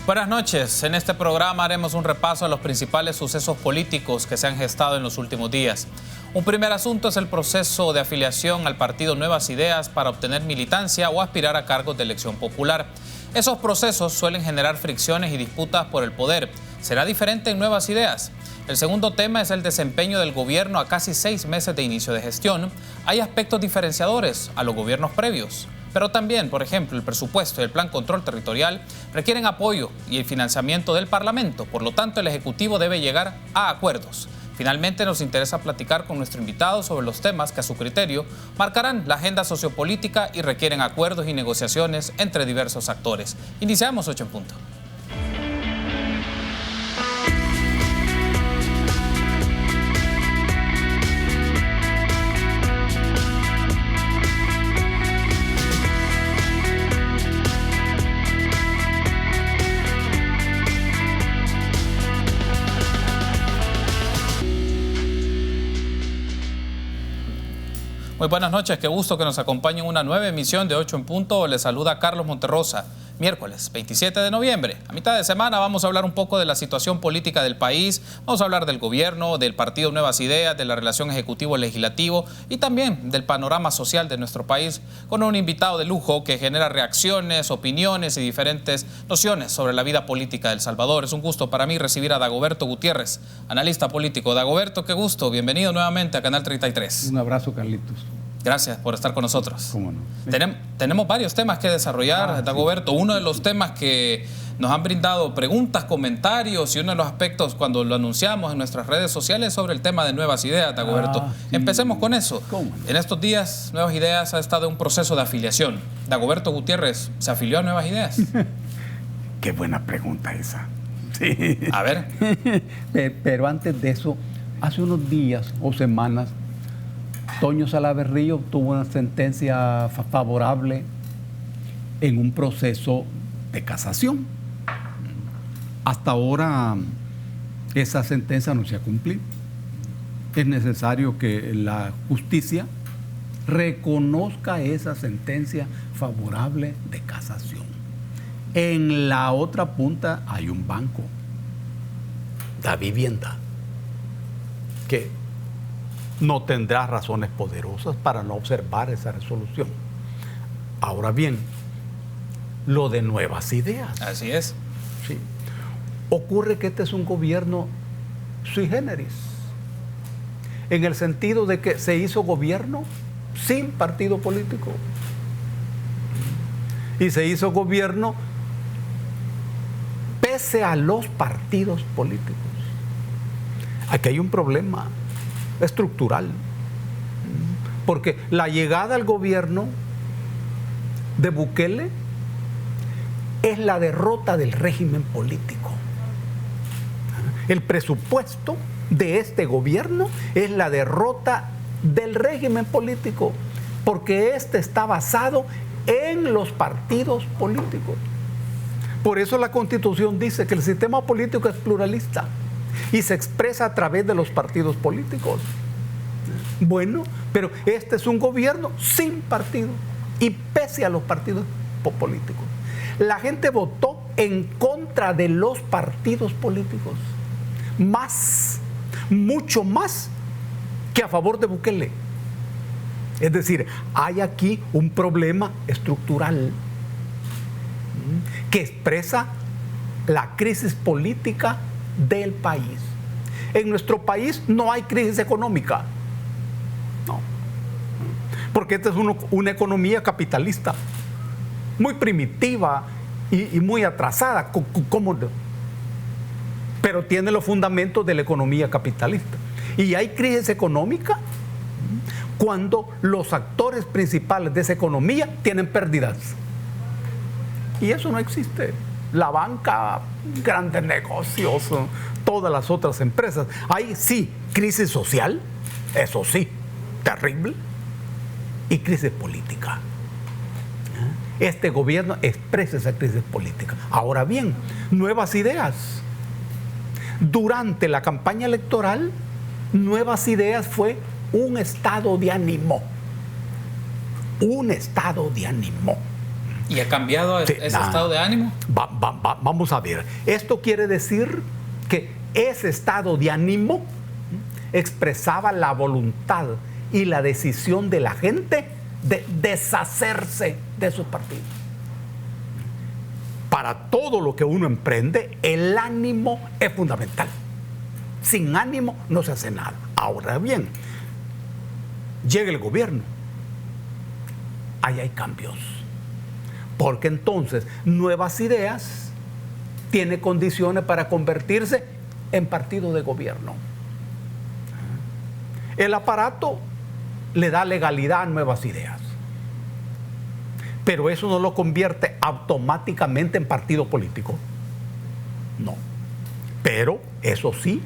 Buenas noches. En este programa haremos un repaso a los principales sucesos políticos que se han gestado en los últimos días. Un primer asunto es el proceso de afiliación al partido Nuevas Ideas para obtener militancia o aspirar a cargos de elección popular. Esos procesos suelen generar fricciones y disputas por el poder. ¿Será diferente en Nuevas Ideas? El segundo tema es el desempeño del gobierno a casi 6 meses de inicio de gestión. Hay aspectos diferenciadores a los gobiernos previos. Pero también, por ejemplo, el presupuesto y el plan control territorial requieren apoyo y el financiamiento del Parlamento. Por lo tanto, el Ejecutivo debe llegar a acuerdos. Finalmente, nos interesa platicar con nuestro invitado sobre los temas que, a su criterio, marcarán la agenda sociopolítica y requieren acuerdos y negociaciones entre diversos actores. Iniciamos 8 en punto. Muy buenas noches, qué gusto que nos acompañe en una nueva emisión de 8 en punto. Les saluda Carlos Monterrosa. Miércoles 27 de noviembre. A mitad de semana vamos a hablar un poco de la situación política del país, vamos a hablar del gobierno, del partido Nuevas Ideas, de la relación ejecutivo-legislativo y también del panorama social de nuestro país, con un invitado de lujo que genera reacciones, opiniones y diferentes nociones sobre la vida política de El Salvador. Es un gusto para mí recibir a Dagoberto Gutiérrez, analista político. Dagoberto, qué gusto, bienvenido nuevamente a Canal 33. Un abrazo, Carlitos. Gracias por estar con nosotros. ¿Cómo no? Sí. Tenemos varios temas que desarrollar, Dagoberto. Sí. Uno de los temas que nos han brindado preguntas, comentarios y uno de los aspectos cuando lo anunciamos en nuestras redes sociales sobre el tema de Nuevas Ideas, Dagoberto. Sí. Empecemos con eso. ¿Cómo no? En estos días, Nuevas Ideas ha estado en un proceso de afiliación. Dagoberto Gutiérrez, ¿se afilió a Nuevas Ideas? Qué buena pregunta esa. Sí. A ver. Pero antes de eso, hace unos días o semanas, Toño Salaverry obtuvo una sentencia favorable en un proceso de casación. Hasta ahora esa sentencia no se ha cumplido. Es necesario que la justicia reconozca esa sentencia favorable de casación. En la otra punta hay un banco, Da Vivienda, que no tendrá razones poderosas para no observar esa resolución. Ahora bien, lo de Nuevas Ideas. Así es. Sí. Ocurre que este es un gobierno sui generis, en el sentido de que se hizo gobierno sin partido político. Y se hizo gobierno pese a los partidos políticos. Aquí hay un problema estructural, porque la llegada al gobierno de Bukele es la derrota del régimen político. El presupuesto de este gobierno es la derrota del régimen político, porque este está basado en los partidos políticos. Por eso la Constitución dice que el sistema político es pluralista y se expresa a través de los partidos políticos. Bueno, pero este es un gobierno sin partido y pese a los partidos políticos. La gente votó en contra de los partidos políticos, mucho más que a favor de Bukele. Es decir, hay aquí un problema estructural que expresa la crisis política del país. En nuestro país no hay crisis económica, no, porque esta es una economía capitalista, muy primitiva y muy atrasada, pero tiene los fundamentos de la economía capitalista. Y hay crisis económica cuando los actores principales de esa economía tienen pérdidas. Y eso no existe. La banca, grandes negocios, todas las otras empresas. Hay sí crisis social, eso sí, terrible, y crisis política. Este gobierno expresa esa crisis política. Ahora bien, Nuevas Ideas. Durante la campaña electoral, Nuevas Ideas fue un estado de ánimo. Un estado de ánimo. ¿Y ha cambiado ese estado de ánimo? Vamos a ver. Esto quiere decir que ese estado de ánimo expresaba la voluntad y la decisión de la gente de deshacerse de sus partidos. Para todo lo que uno emprende, el ánimo es fundamental. Sin ánimo no se hace nada. Ahora bien, llega el gobierno. Ahí hay cambios. Porque entonces Nuevas Ideas tiene condiciones para convertirse en partido de gobierno. El aparato le da legalidad a Nuevas Ideas, pero eso no lo convierte automáticamente en partido político. No. Pero eso sí,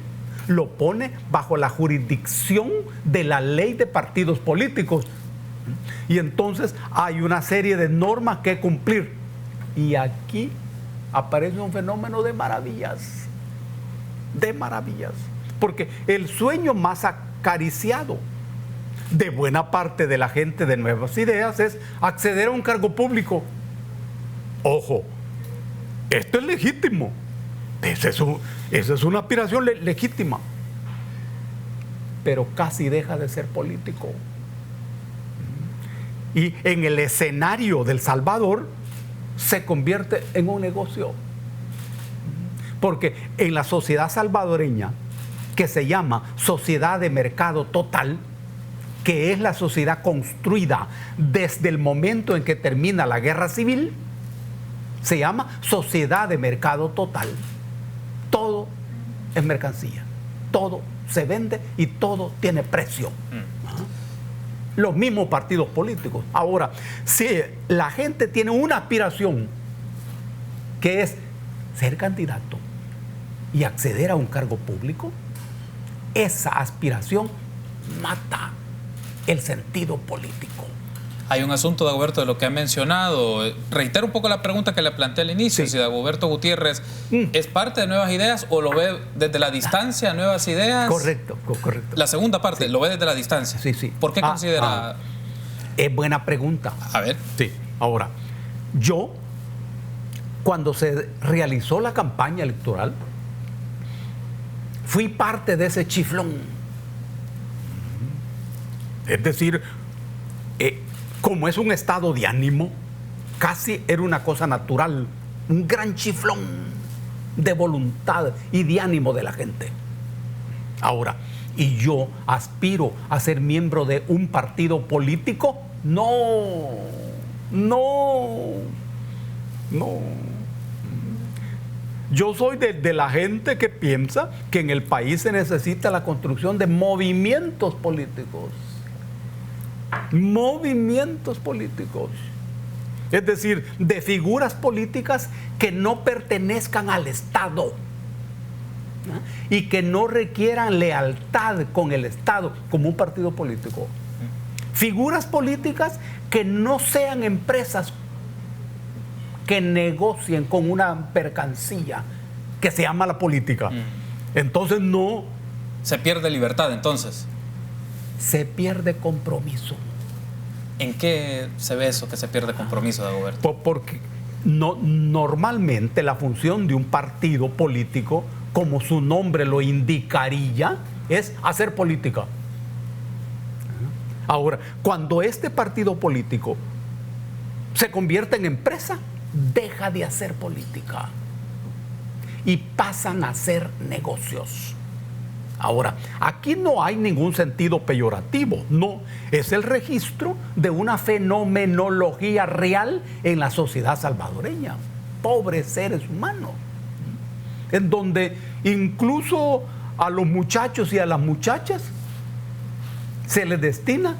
lo pone bajo la jurisdicción de la ley de partidos políticos. Y entonces hay una serie de normas que cumplir. Y aquí aparece un fenómeno de maravillas. De maravillas. Porque el sueño más acariciado de buena parte de la gente de Nuevas Ideas es acceder a un cargo público. Ojo, esto es legítimo. Esa es una aspiración legítima. Pero casi deja de ser político. Y en el escenario del Salvador se convierte en un negocio. Porque en la sociedad salvadoreña, que se llama sociedad de mercado total, que es la sociedad construida desde el momento en que termina la guerra civil, se llama sociedad de mercado total. Todo es mercancía, todo se vende y todo tiene precio. Los mismos partidos políticos. Ahora, si la gente tiene una aspiración, que es ser candidato y acceder a un cargo público, esa aspiración mata el sentido político. Hay un asunto, Dagoberto, de lo que ha mencionado. Reitero un poco la pregunta que le planteé al inicio. Sí. Si Dagoberto Gutiérrez es parte de Nuevas Ideas o lo ve desde la distancia, Nuevas Ideas. Correcto. La segunda parte, ¿lo ve desde la distancia? Sí. ¿Por qué considera...? Es buena pregunta. A ver. Sí. Ahora, yo, cuando se realizó la campaña electoral, fui parte de ese chiflón. Es decir, como es un estado de ánimo, casi era una cosa natural, un gran chiflón de voluntad y de ánimo de la gente. Ahora, ¿y yo aspiro a ser miembro de un partido político? No. Yo soy de la gente que piensa que en el país se necesita la construcción de movimientos políticos. Movimientos políticos. Es decir, de figuras políticas que no pertenezcan al Estado, ¿no? Y que no requieran lealtad con el Estado como un partido político. Figuras políticas que no sean empresas que negocien con una mercancía que se llama la política. Entonces no... ¿Se pierde libertad entonces? Se pierde compromiso. ¿En qué se ve eso, que se pierde compromiso, Dagoberto? Porque normalmente la función de un partido político, como su nombre lo indicaría, es hacer política. Ahora, cuando este partido político se convierte en empresa, deja de hacer política y pasan a hacer negocios. Ahora, aquí no hay ningún sentido peyorativo, no, es el registro de una fenomenología real en la sociedad salvadoreña. Pobres seres humanos, en donde incluso a los muchachos y a las muchachas se les destina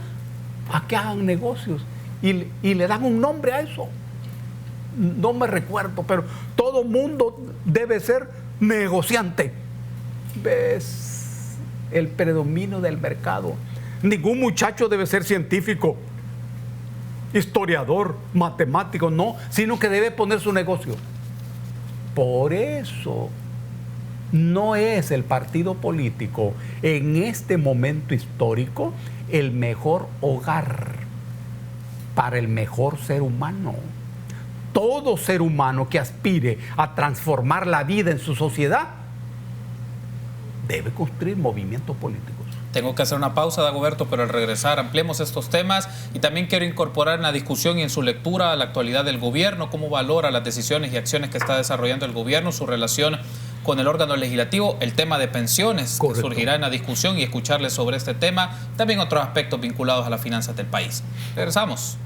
a que hagan negocios y le dan un nombre a eso. No me recuerdo, pero todo mundo debe ser negociante. ¿Ves? El predominio del mercado. Ningún muchacho debe ser científico, historiador, matemático, no, sino que debe poner su negocio. Por eso no es el partido político en este momento histórico el mejor hogar para el mejor ser humano. todo ser humano que aspire a transformar la vida en su sociedad debe construir movimientos políticos. Tengo que hacer una pausa, Dagoberto, pero al regresar ampliemos estos temas y también quiero incorporar en la discusión y en su lectura a la actualidad del gobierno, cómo valora las decisiones y acciones que está desarrollando el gobierno, su relación con el órgano legislativo, el tema de pensiones. Correcto. Que surgirá en la discusión y escucharles sobre este tema, también otros aspectos vinculados a las finanzas del país. Regresamos.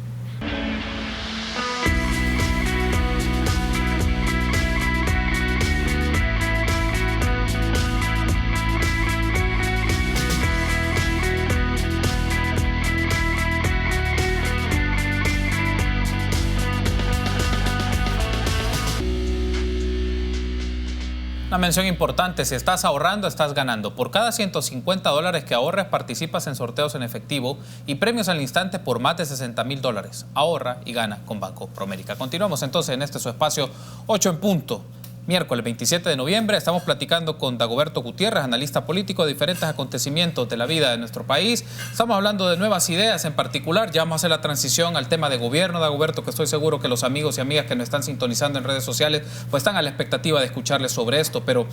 Una mención importante: si estás ahorrando, estás ganando. Por cada $150 que ahorres, participas en sorteos en efectivo y premios al instante por más de $60,000. Ahorra y gana con Banco Promérica. Continuamos entonces en este su espacio 8 en punto. Miércoles 27 de noviembre estamos platicando con Dagoberto Gutiérrez, analista político de diferentes acontecimientos de la vida de nuestro país. Estamos hablando de nuevas ideas en particular. Ya vamos a hacer la transición al tema de gobierno, Dagoberto, que estoy seguro que los amigos y amigas que nos están sintonizando en redes sociales pues están a la expectativa de escucharles sobre esto. Pero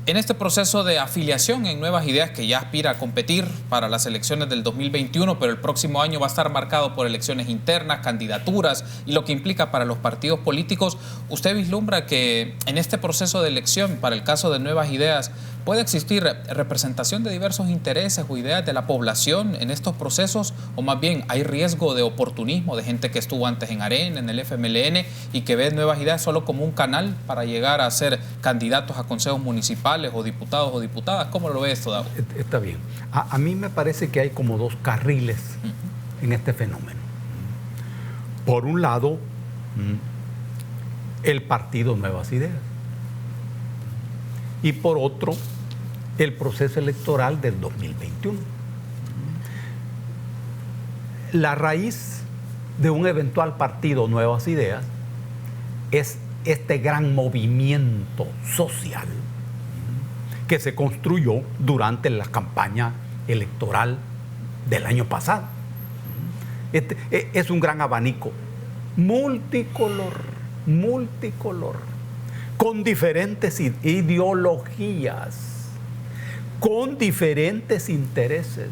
en este proceso de afiliación en nuevas ideas que ya aspira a competir para las elecciones del 2021, pero el próximo año va a estar marcado por elecciones internas, candidaturas y lo que implica para los partidos políticos, ¿usted vislumbra que en este proceso de elección, para el caso de nuevas ideas, puede existir representación de diversos intereses o ideas de la población en estos procesos? ¿O más bien hay riesgo de oportunismo de gente que estuvo antes en Arena, en el FMLN y que ve nuevas ideas solo como un canal para llegar a ser candidatos a consejos municipales o diputados o diputadas? ¿Cómo lo ve esto, Dago? Está bien. A mí me parece que hay como dos carriles en este fenómeno. Por un lado, el partido Nuevas Ideas. Y por otro, el proceso electoral del 2021. La raíz de un eventual partido Nuevas Ideas es este gran movimiento social que se construyó durante la campaña electoral del año pasado. Es un gran abanico multicolor, con diferentes ideologías, con diferentes intereses,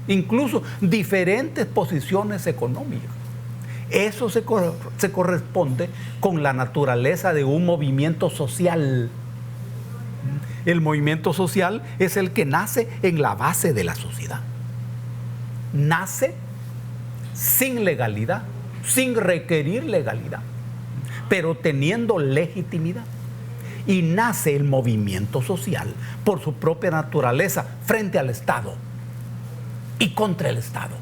incluso diferentes posiciones económicas. Eso se corresponde con la naturaleza de un movimiento social. El movimiento social es el que nace en la base de la sociedad. Nace sin legalidad, sin requerir legalidad, pero teniendo legitimidad. Y nace el movimiento social por su propia naturaleza frente al Estado y contra el Estado.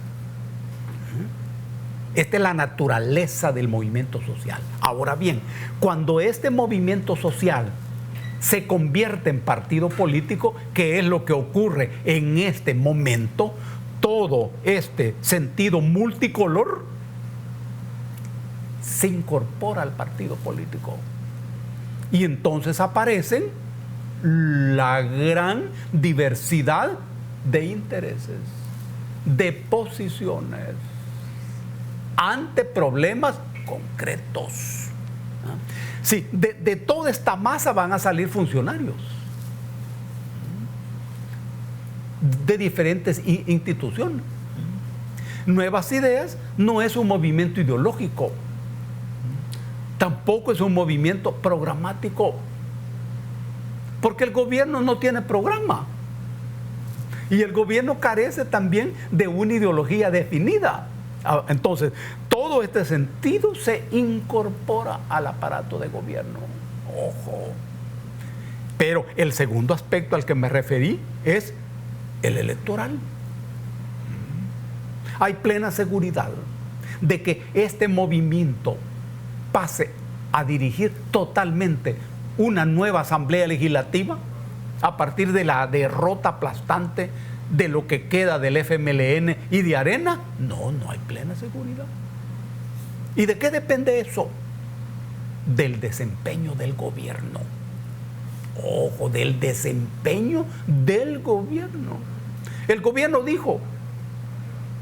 Esta es la naturaleza del movimiento social. Ahora bien, cuando este movimiento social se convierte en partido político, que es lo que ocurre en este momento, todo este sentido multicolor se incorpora al partido político. Y entonces aparecen la gran diversidad de intereses, de posiciones, ante problemas concretos. Sí, de toda esta masa van a salir funcionarios de diferentes instituciones. Nuevas Ideas no es un movimiento ideológico, tampoco es un movimiento programático, porque el gobierno no tiene programa y el gobierno carece también de una ideología definida. Entonces, todo este sentido se incorpora al aparato de gobierno. Ojo. Pero el segundo aspecto al que me referí es el electoral. Hay plena seguridad de que este movimiento pase a dirigir totalmente una nueva asamblea legislativa a partir de la derrota aplastante de lo que queda del FMLN y de Arena. No hay plena seguridad. ¿Y de qué depende eso? Del desempeño del gobierno. Ojo, del desempeño del gobierno. El gobierno dijo,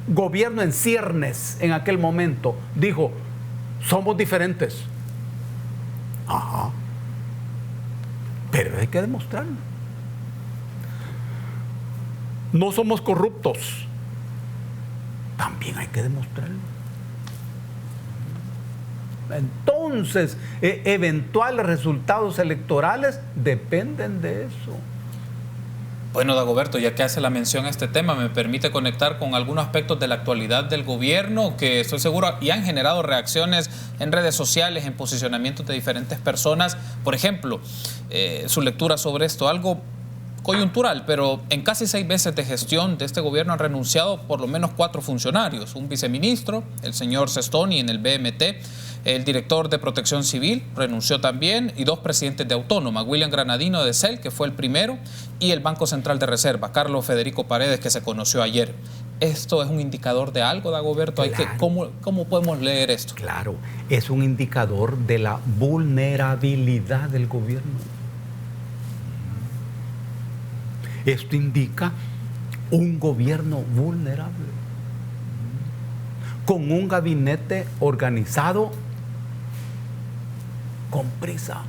gobierno en ciernes en aquel momento, dijo, somos diferentes. Ajá. Pero hay que demostrarlo. No somos corruptos. También hay que demostrarlo. Entonces, eventuales resultados electorales dependen de eso. Bueno, Dagoberto, ya que hace la mención a este tema, me permite conectar con algunos aspectos de la actualidad del gobierno que estoy seguro y han generado reacciones en redes sociales, en posicionamientos de diferentes personas. Por ejemplo, su lectura sobre esto, algo coyuntural, pero en casi 6 meses de gestión de este gobierno han renunciado por lo menos 4 funcionarios, un viceministro, el señor Sestoni en el BMT, el director de Protección Civil renunció también, y 2 presidentes de Autónoma, William Granadino de CEL, que fue el primero, y el Banco Central de Reserva, Carlos Federico Paredes, que se conoció ayer. ¿Esto es un indicador de algo, Dagoberto? Claro. ¿Cómo podemos leer esto? Claro, es un indicador de la vulnerabilidad del gobierno. Esto indica un gobierno vulnerable, con un gabinete organizado con prisa,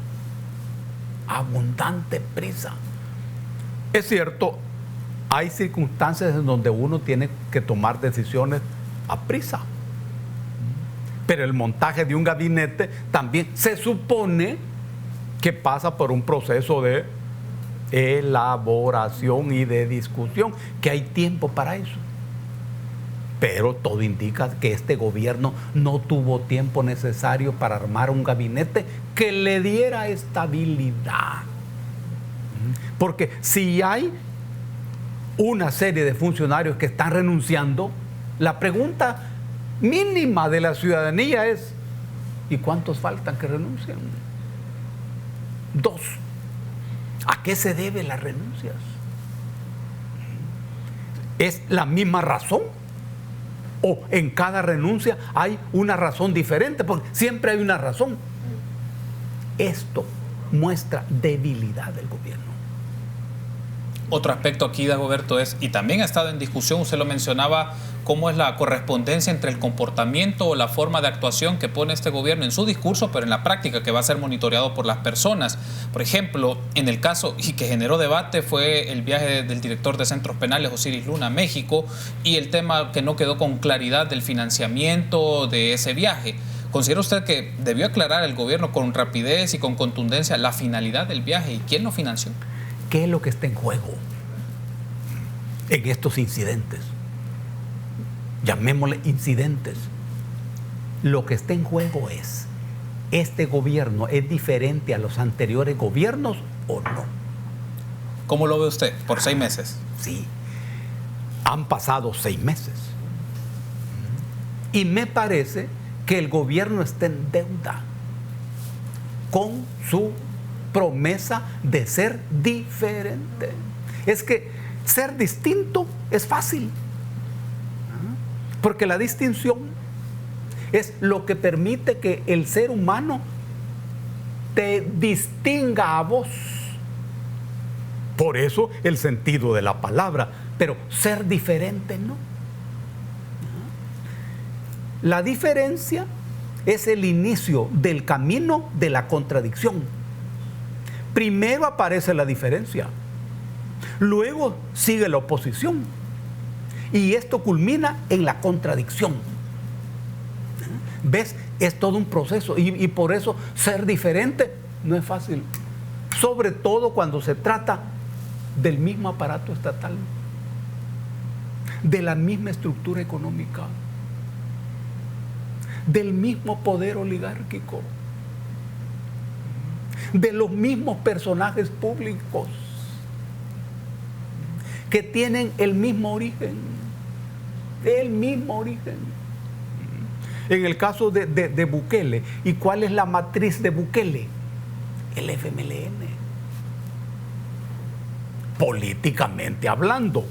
abundante prisa. Es cierto, hay circunstancias en donde uno tiene que tomar decisiones a prisa, pero el montaje de un gabinete también se supone que pasa por un proceso de elaboración y de discusión, que hay tiempo para eso. Pero todo indica que este gobierno no tuvo tiempo necesario para armar un gabinete que le diera estabilidad. Porque si hay una serie de funcionarios que están renunciando, la pregunta mínima de la ciudadanía es: ¿y cuántos faltan que renuncien? 2. ¿A qué se deben las renuncias? ¿Es la misma razón? ¿O en cada renuncia hay una razón diferente? Porque siempre hay una razón. Esto muestra debilidad del gobierno. Otro aspecto aquí, Dagoberto, es, y también ha estado en discusión, usted lo mencionaba, cómo es la correspondencia entre el comportamiento o la forma de actuación que pone este gobierno en su discurso, pero en la práctica, que va a ser monitoreado por las personas. Por ejemplo, en el caso, y que generó debate, fue el viaje del director de centros penales, Osiris Luna, a México, y el tema que no quedó con claridad del financiamiento de ese viaje. ¿Considera usted que debió aclarar el gobierno con rapidez y con contundencia la finalidad del viaje y quién lo financió? ¿Qué es lo que está en juego en estos incidentes? Llamémosle incidentes. Lo que está en juego es: ¿este gobierno es diferente a los anteriores gobiernos o no? ¿Cómo lo ve usted? ¿Por 6 meses? Sí, han pasado 6 meses. Y me parece que el gobierno está en deuda con su promesa de ser diferente. Es que ser distinto es fácil, porque la distinción es lo que permite que el ser humano te distinga a vos. Por eso el sentido de la palabra, pero ser diferente no. La diferencia es el inicio del camino de la contradicción. Primero aparece la diferencia, luego sigue la oposición, y esto culmina en la contradicción. ¿Ves? Es todo un proceso, y por eso ser diferente no es fácil, sobre todo cuando se trata del mismo aparato estatal, de la misma estructura económica, del mismo poder oligárquico, de los mismos personajes públicos que tienen el mismo origen. En el caso de Bukele, ¿y cuál es la matriz de Bukele? El FMLN. Políticamente hablando,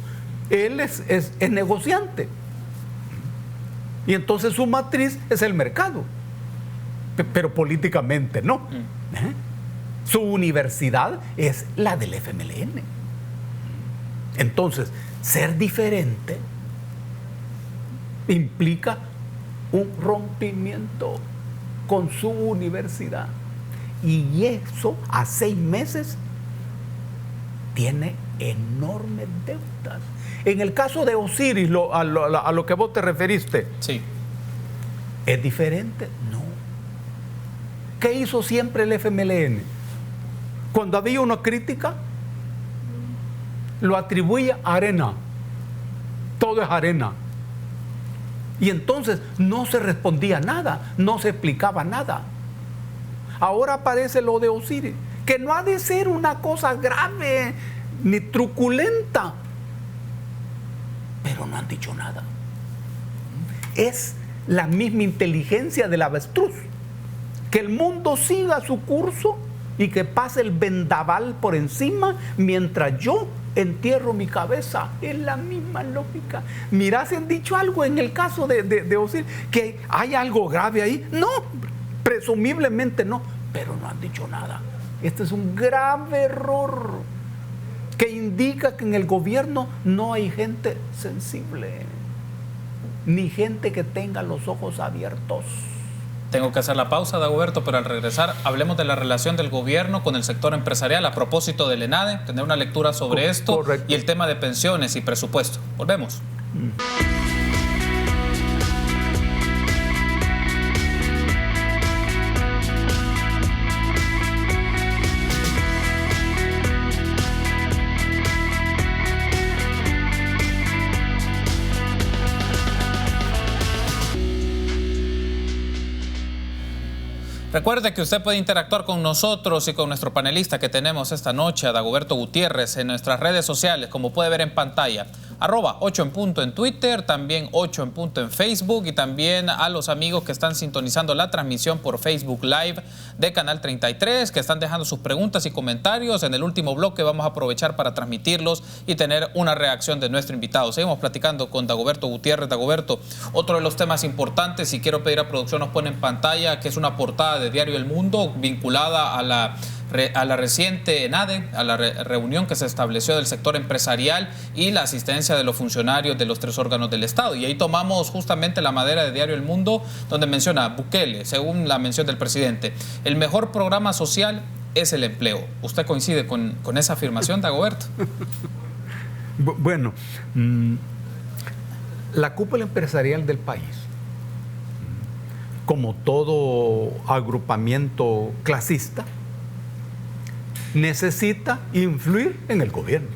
él es negociante, y entonces su matriz es el mercado, pero políticamente no. Su universidad es la del FMLN. Entonces, ser diferente implica un rompimiento con su universidad. Y eso a 6 meses tiene enormes deudas. En el caso de Osiris, a lo que vos te referiste, sí, ¿es diferente? No. ¿Qué hizo siempre el FMLN? Cuando había una crítica, lo atribuía a arena. Todo es arena. Y entonces no se respondía nada, no se explicaba nada. Ahora aparece lo de Osiris, que no ha de ser una cosa grave ni truculenta, pero no han dicho nada. Es la misma inteligencia del avestruz, que el mundo siga su curso y que pase el vendaval por encima mientras yo entierro mi cabeza. Es la misma lógica. Mirá, si han dicho algo en el caso de Osiris, que hay algo grave ahí. No, presumiblemente no, pero no han dicho nada. Este es un grave error que indica que en el gobierno no hay gente sensible, ni gente que tenga los ojos abiertos. Tengo que hacer la pausa, Dagoberto, pero al regresar hablemos de la relación del gobierno con el sector empresarial a propósito del ENADE, tener una lectura sobre esto. Correcto. Y el tema de pensiones y presupuesto. Volvemos. Recuerde que usted puede interactuar con nosotros y con nuestro panelista que tenemos esta noche, a Dagoberto Gutiérrez, en nuestras redes sociales, como puede ver en pantalla. @8 en punto en Twitter, también 8 en punto en Facebook, y también a los amigos que están sintonizando la transmisión por Facebook Live de Canal 33, que están dejando sus preguntas y comentarios. En el último bloque vamos a aprovechar para transmitirlos y tener una reacción de nuestro invitado. Seguimos platicando con Dagoberto Gutiérrez. Dagoberto, otro de los temas importantes, y quiero pedir a producción nos pone en pantalla, que es una portada de Diario El Mundo vinculada a la reciente ENADE, a la reunión que se estableció del sector empresarial y la asistencia de los funcionarios de los 3 órganos del Estado. Y ahí tomamos justamente la madera de Diario El Mundo, donde menciona Bukele, según la mención del presidente, el mejor programa social es el empleo. ¿Usted coincide con esa afirmación, Dagoberto? Bueno, la cúpula empresarial del país, como todo agrupamiento clasista, necesita influir en el gobierno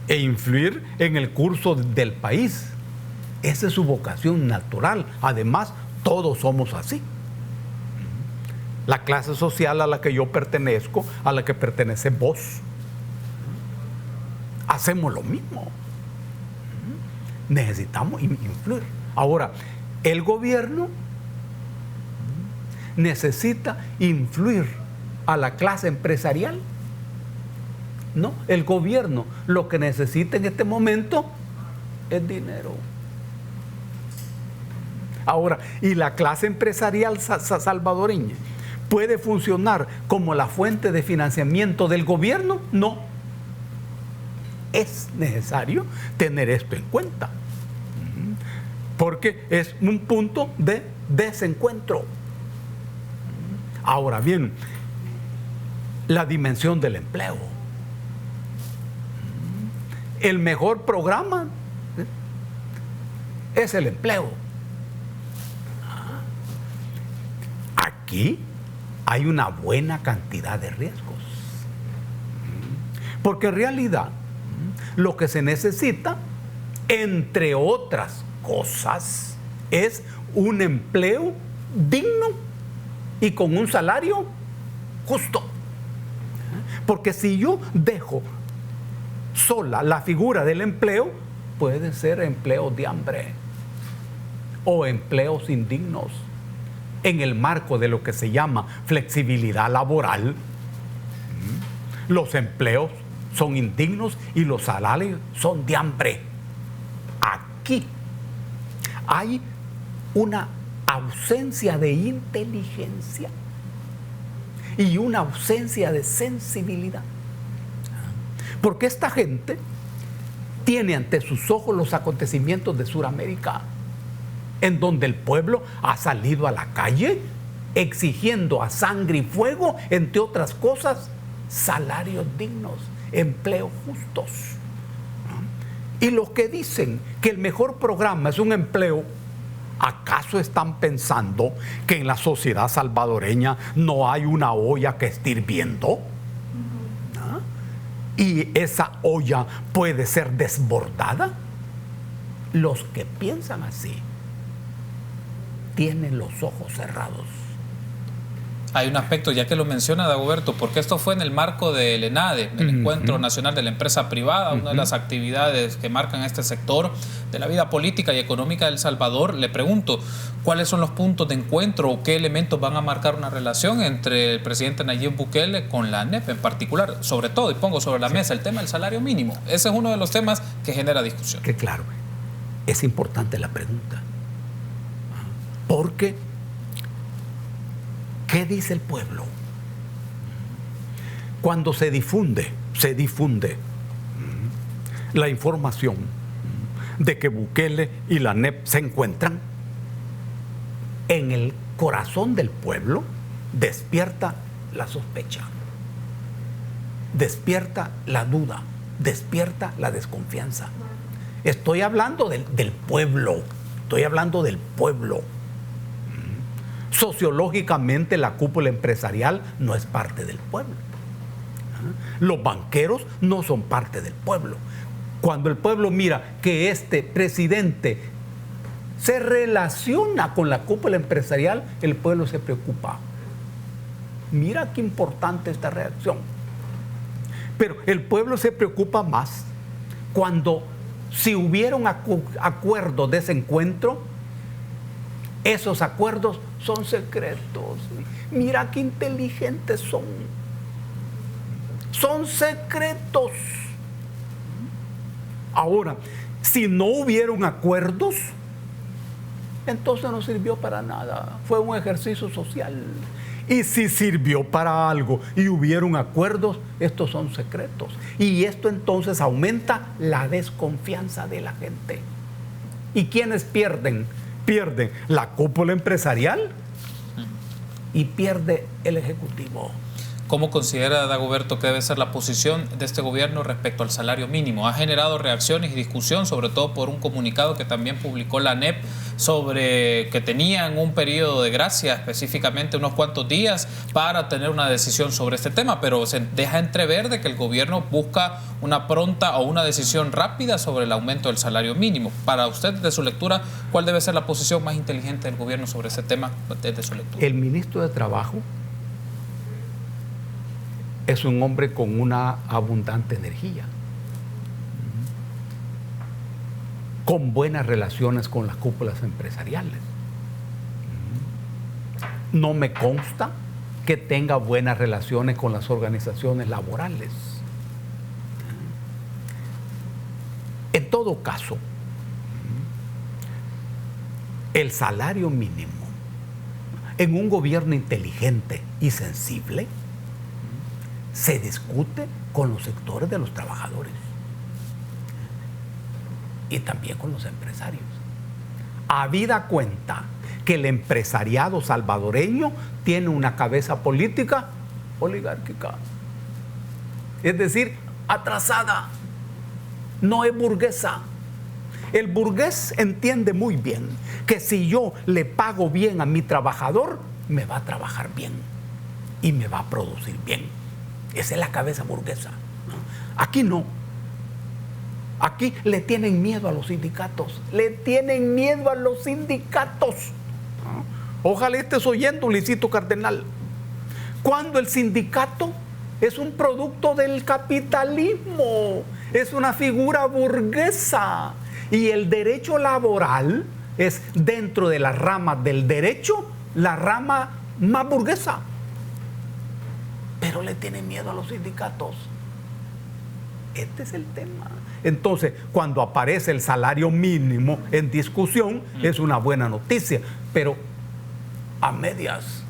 e influir en el curso del país. Esa es su vocación natural. Además, todos somos así. La clase social a la que yo pertenezco, a la que pertenece vos, hacemos lo mismo. Necesitamos influir. Ahora, el gobierno necesita influir a la clase empresarial. No, el gobierno lo que necesita en este momento es dinero. Ahora, ¿y la clase empresarial salvadoreña puede funcionar como la fuente de financiamiento del gobierno? No. Es necesario tener esto en cuenta, porque es un punto de desencuentro. Ahora bien, la dimensión del empleo. El mejor programa es el empleo. Aquí hay una buena cantidad de riesgos, porque en realidad lo que se necesita, entre otras cosas, es un empleo digno y con un salario justo. Porque si yo dejo sola la figura del empleo, puede ser empleo de hambre o empleos indignos. En el marco de lo que se llama flexibilidad laboral, los empleos son indignos y los salarios son de hambre. Aquí hay una ausencia de inteligencia y una ausencia de sensibilidad. Porque esta gente tiene ante sus ojos los acontecimientos de Sudamérica en donde el pueblo ha salido a la calle exigiendo a sangre y fuego, entre otras cosas, salarios dignos, empleos justos. Y los que dicen que el mejor programa es un empleo, ¿acaso están pensando que en la sociedad salvadoreña no hay una olla que esté hirviendo? ¿Ah? ¿Y esa olla puede ser desbordada? Los que piensan así tienen los ojos cerrados. Hay un aspecto, ya que lo menciona Dagoberto, porque esto fue en el marco del ENADE, el Encuentro Nacional de la Empresa Privada, una de las actividades que marcan este sector de la vida política y económica de El Salvador. Le pregunto, ¿cuáles son los puntos de encuentro o qué elementos van a marcar una relación entre el presidente Nayib Bukele con la ANEP en particular? Sobre todo, y pongo sobre la mesa el tema del salario mínimo. Ese es uno de los temas que genera discusión. Que claro, es importante la pregunta, porque ¿qué dice el pueblo? Cuando se difunde la información de que Bukele y la ANEP se encuentran, en el corazón del pueblo despierta la sospecha, despierta la duda, despierta la desconfianza. Estoy hablando del pueblo, estoy hablando del pueblo. Sociológicamente la cúpula empresarial no es parte del pueblo. Los banqueros no son parte del pueblo. Cuando el pueblo mira que este presidente se relaciona con la cúpula empresarial, el pueblo se preocupa. Mira qué importante esta reacción. Pero el pueblo se preocupa más cuando, si hubieron acuerdos de ese encuentro, esos acuerdos son secretos. Mira qué inteligentes son. Son secretos. Ahora, si no hubieron acuerdos, entonces no sirvió para nada. Fue un ejercicio social. Y si sirvió para algo y hubieron acuerdos, estos son secretos. Y esto entonces aumenta la desconfianza de la gente. ¿Y quiénes pierden? Pierde la cúpula empresarial y pierde el Ejecutivo. ¿Cómo considera Dagoberto que debe ser la posición de este gobierno respecto al salario mínimo? Ha generado reacciones y discusión, sobre todo por un comunicado que también publicó la ANEP sobre que tenían un periodo de gracia, específicamente unos cuantos días, para tener una decisión sobre este tema, pero se deja entrever de que el gobierno busca una pronta o una decisión rápida sobre el aumento del salario mínimo. Para usted, de su lectura, ¿cuál debe ser la posición más inteligente del gobierno sobre este tema desde su lectura? El ministro de Trabajo es un hombre con una abundante energía, con buenas relaciones con las cúpulas empresariales. No me consta que tenga buenas relaciones con las organizaciones laborales. En todo caso, el salario mínimo en un gobierno inteligente y sensible se discute con los sectores de los trabajadores y también con los empresarios. Habida cuenta que el empresariado salvadoreño tiene una cabeza política oligárquica, es decir, atrasada, no es burguesa. El burgués entiende muy bien que si yo le pago bien a mi trabajador, me va a trabajar bien y me va a producir bien. Esa es la cabeza burguesa, ¿no? Aquí no. Aquí le tienen miedo a los sindicatos. Le tienen miedo a los sindicatos, ¿no? Ojalá estés oyendo, Luisito Cardenal. Cuando el sindicato es un producto del capitalismo, es una figura burguesa. Y el derecho laboral es, dentro de las ramas del derecho, la rama más burguesa. Pero le tienen miedo a los sindicatos. Este es el tema. Entonces, cuando aparece el salario mínimo en discusión, es una buena noticia, pero a medias,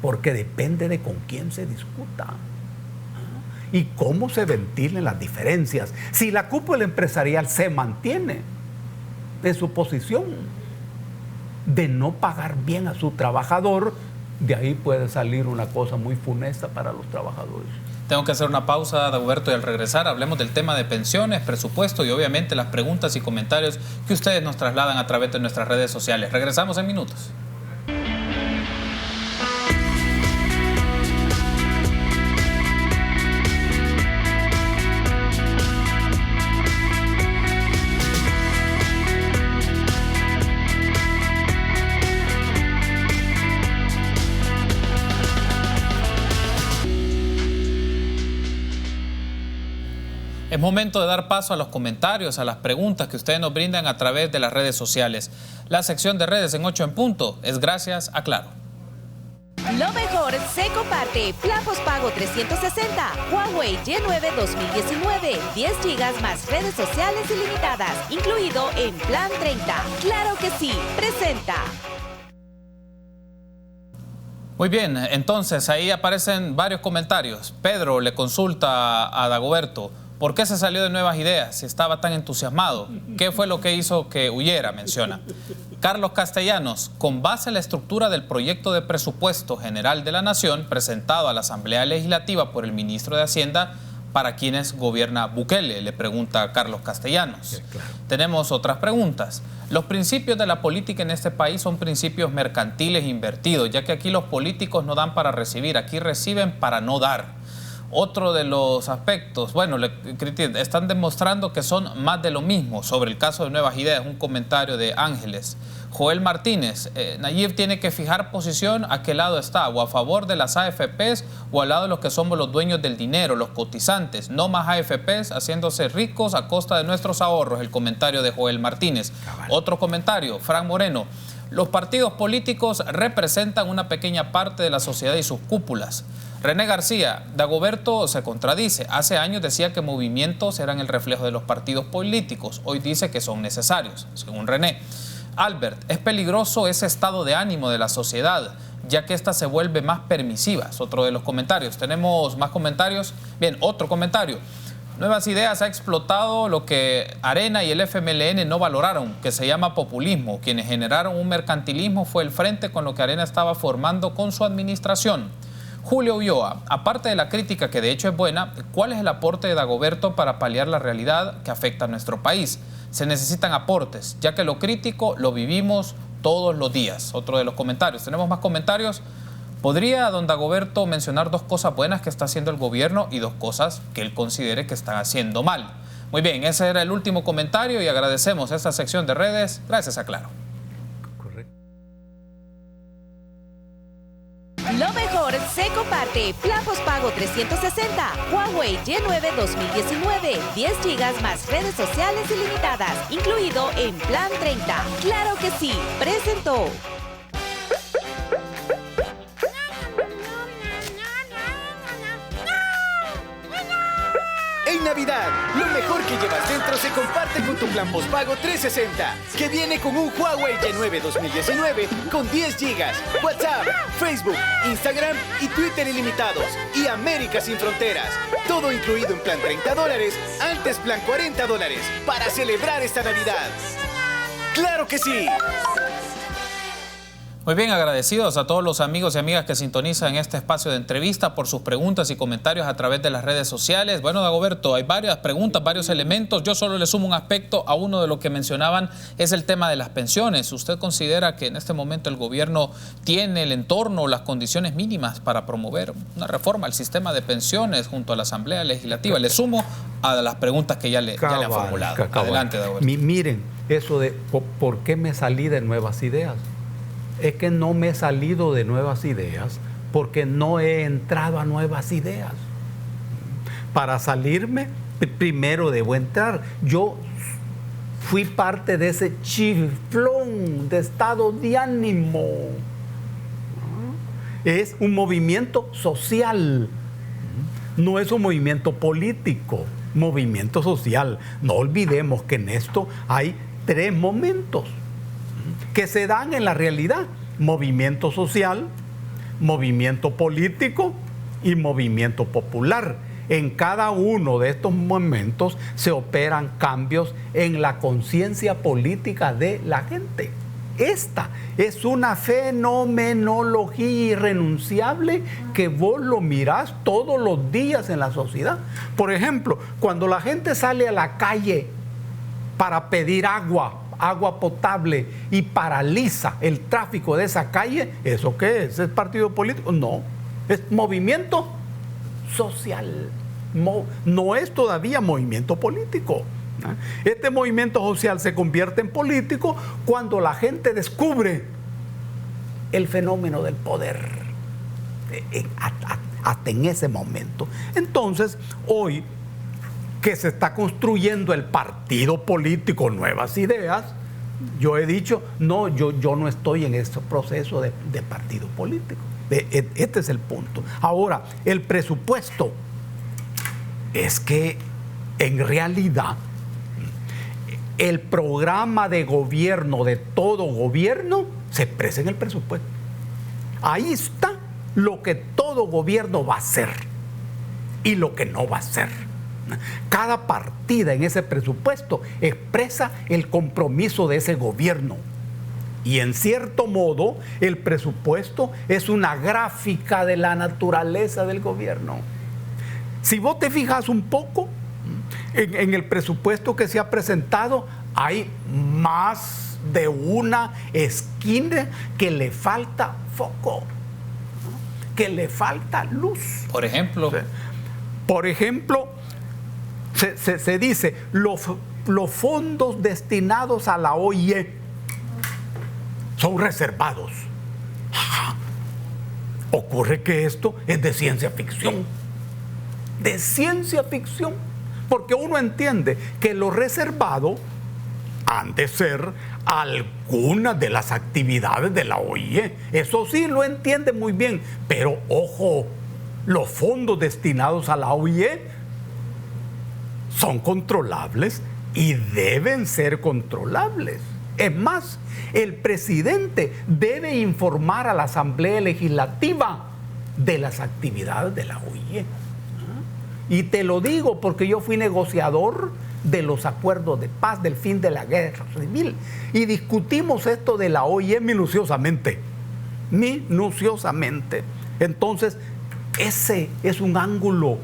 porque depende de con quién se discuta y cómo se ventilen las diferencias. Si la cúpula empresarial se mantiene en su posición, de no pagar bien a su trabajador, de ahí puede salir una cosa muy funesta para los trabajadores. Tengo que hacer una pausa, Dagoberto, y al regresar hablemos del tema de pensiones, presupuesto y obviamente las preguntas y comentarios que ustedes nos trasladan a través de nuestras redes sociales. Regresamos en minutos. Es momento de dar paso a los comentarios, a las preguntas que ustedes nos brindan a través de las redes sociales. La sección de redes en 8 en punto es gracias a Claro. Lo mejor se comparte. Plan postpago 360. Huawei Y9 2019. 10 GB más redes sociales ilimitadas. Incluido en Plan 30. Claro que sí. Presenta. Muy bien, entonces ahí aparecen varios comentarios. Pedro le consulta a Dagoberto. ¿Por qué se salió de Nuevas Ideas si estaba tan entusiasmado? ¿Qué fue lo que hizo que huyera? Menciona. Carlos Castellanos, con base en la estructura del proyecto de presupuesto general de la Nación presentado a la Asamblea Legislativa por el ministro de Hacienda, ¿para quiénes gobierna Bukele? Le pregunta Carlos Castellanos. Sí, claro. Tenemos otras preguntas. Los principios de la política en este país son principios mercantiles invertidos, ya que aquí los políticos no dan para recibir, aquí reciben para no dar. Otro de los aspectos, bueno, están demostrando que son más de lo mismo. Sobre el caso de Nuevas Ideas, un comentario de Ángeles. Joel Martínez, Nayib tiene que fijar posición a qué lado está, o a favor de las AFPs o al lado de los que somos los dueños del dinero, los cotizantes. No más AFPs haciéndose ricos a costa de nuestros ahorros, el comentario de Joel Martínez. Otro comentario, Fran Moreno. Los partidos políticos representan una pequeña parte de la sociedad y sus cúpulas. René García, Dagoberto se contradice. Hace años decía que movimientos eran el reflejo de los partidos políticos. Hoy dice que son necesarios, según René. Albert, es peligroso ese estado de ánimo de la sociedad, ya que ésta se vuelve más permisiva. Es otro de los comentarios. ¿Tenemos más comentarios? Bien, otro comentario. Nuevas Ideas ha explotado lo que Arena y el FMLN no valoraron, que se llama populismo. Quienes generaron un mercantilismo fue el frente con lo que Arena estaba formando con su administración. Julio Ulloa, aparte de la crítica que de hecho es buena, ¿cuál es el aporte de Dagoberto para paliar la realidad que afecta a nuestro país? Se necesitan aportes, ya que lo crítico lo vivimos todos los días. Otro de los comentarios. ¿Tenemos más comentarios? ¿Podría don Dagoberto mencionar 2 cosas buenas que está haciendo el gobierno y 2 cosas que él considere que están haciendo mal? Muy bien, ese era el último comentario y agradecemos esta sección de redes. Gracias a Claro. Lo mejor se comparte. Plan postpago 360. Huawei Y9 2019. 10 GB más redes sociales ilimitadas. Incluido en Plan 30. Claro que sí. Presentó. En Navidad, lo mejor que llevas dentro se comparte con tu plan postpago 360, que viene con un Huawei Y9 2019 con 10 GB, WhatsApp, Facebook, Instagram y Twitter ilimitados y América sin fronteras. Todo incluido en plan $30, antes plan $40, para celebrar esta Navidad. ¡Claro que sí! Muy bien, agradecidos a todos los amigos y amigas que sintonizan este espacio de entrevista por sus preguntas y comentarios a través de las redes sociales. Bueno, Dagoberto, hay varias preguntas, varios elementos. Yo solo le sumo un aspecto a uno de lo que mencionaban, es el tema de las pensiones. ¿Usted considera que en este momento el gobierno tiene el entorno o las condiciones mínimas para promover una reforma al sistema de pensiones junto a la Asamblea Legislativa? Le sumo a las preguntas que ya le han formulado. Adelante, Dagoberto. Miren, eso de ¿por qué me salí de Nuevas Ideas? Es que no me he salido de Nuevas Ideas porque no he entrado a Nuevas Ideas. Para salirme, primero debo entrar. Yo fui parte de ese chiflón de estado de ánimo. Es un movimiento social, no es un movimiento político, movimiento social. No olvidemos que en esto hay 3 momentos que se dan en la realidad: movimiento social, movimiento político y movimiento popular. En cada uno de estos momentos se operan cambios en la conciencia política de la gente. Esta es una fenomenología irrenunciable que vos lo mirás todos los días en la sociedad. Por ejemplo, cuando la gente sale a la calle para pedir agua potable y paraliza el tráfico de esa calle, ¿eso qué es? ¿Es partido político? No, es movimiento social. No es todavía movimiento político. Este movimiento social se convierte en político cuando la gente descubre el fenómeno del poder, hasta en ese momento. Entonces, hoy que se está construyendo el partido político Nuevas Ideas, yo he dicho, no, yo no estoy en ese proceso de partido político. Este es el punto. Ahora, el presupuesto es que en realidad el programa de gobierno de todo gobierno se expresa en el presupuesto. Ahí está lo que todo gobierno va a hacer y lo que no va a hacer. Cada partida en ese presupuesto expresa el compromiso de ese gobierno. Y en cierto modo, el presupuesto es una gráfica de la naturaleza del gobierno. Si vos te fijas un poco, en el presupuesto que se ha presentado hay más de una esquina que le falta foco, ¿no? Que le falta luz. Por ejemplo. Sí. Por ejemplo, se dice los fondos destinados a la OIE son reservados. Ocurre que esto es de ciencia ficción. De ciencia ficción. Porque uno entiende que lo reservado han de ser algunas de las actividades de la OIE. Eso sí lo entiende muy bien. Pero ojo, los fondos destinados a la OIE son controlables y deben ser controlables. Es más, el presidente debe informar a la Asamblea Legislativa de las actividades de la OIE. Y te lo digo porque yo fui negociador de los acuerdos de paz del fin de la guerra civil y discutimos esto de la OIE minuciosamente. Entonces, ese es un ángulo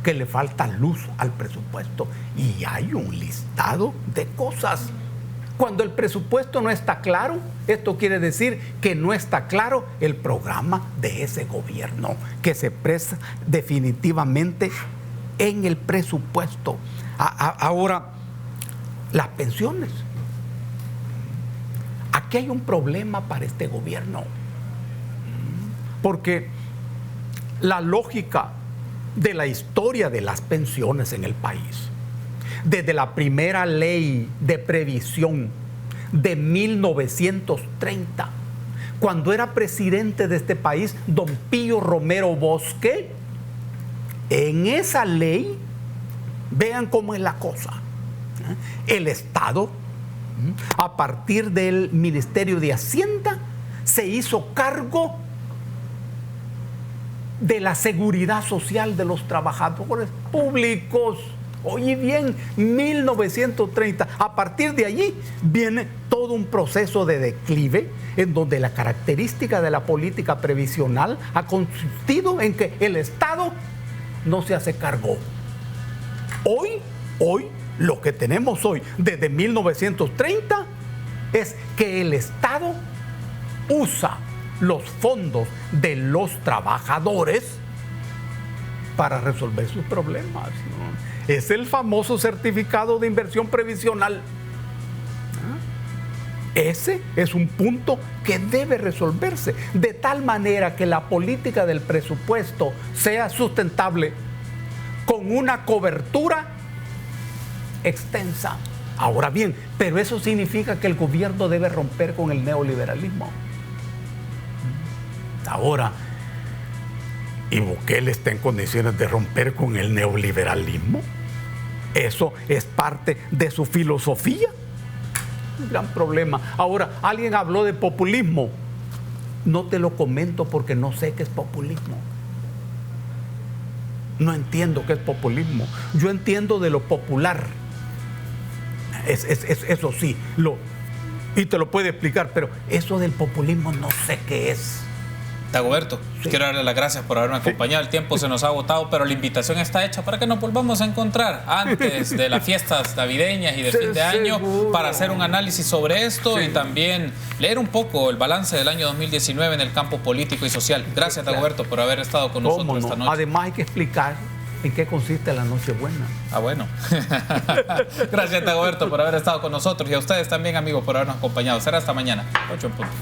que le falta luz al presupuesto y hay un listado de cosas. Cuando el presupuesto no está claro, esto quiere decir que no está claro el programa de ese gobierno, que se expresa definitivamente en el presupuesto. Ahora, las pensiones. Aquí hay un problema para este gobierno, porque la lógica de la historia de las pensiones en el país, desde la primera ley de previsión de 1930, cuando era presidente de este país don Pío Romero Bosque, en esa ley, vean cómo es la cosa. El Estado, a partir del Ministerio de Hacienda, se hizo cargo de la seguridad social de los trabajadores públicos. Oye bien, 1930. A partir de allí viene todo un proceso de declive en donde la característica de la política previsional ha consistido en que el Estado no se hace cargo. Hoy, lo que tenemos hoy, desde 1930, es que el Estado usa los fondos de los trabajadores para resolver sus problemas, ¿no? Es el famoso certificado de inversión previsional. Ese es un punto que debe resolverse de tal manera que la política del presupuesto sea sustentable con una cobertura extensa. Ahora bien, pero eso significa que el gobierno debe romper con el neoliberalismo. Ahora, ¿y Bukele está en condiciones de romper con el neoliberalismo? ¿Eso es parte de su filosofía? Un gran problema. Ahora, alguien habló de populismo. No te lo comento porque no sé qué es populismo. No entiendo qué es populismo. Yo entiendo de lo popular. Eso sí, y te lo puede explicar, pero eso del populismo no sé qué es. Dagoberto, quiero darle las gracias por haberme acompañado. El tiempo se nos ha agotado, pero la invitación está hecha para que nos volvamos a encontrar antes de las fiestas navideñas y de fin de año para hacer un análisis sobre esto y también leer un poco el balance del año 2019 en el campo político y social. Gracias, Dagoberto, por haber estado con nosotros esta noche. Además hay que explicar en qué consiste la Nochebuena. Ah, bueno. Gracias, Dagoberto, por haber estado con nosotros y a ustedes también, amigos, por habernos acompañado. Será hasta mañana, 8 en punto.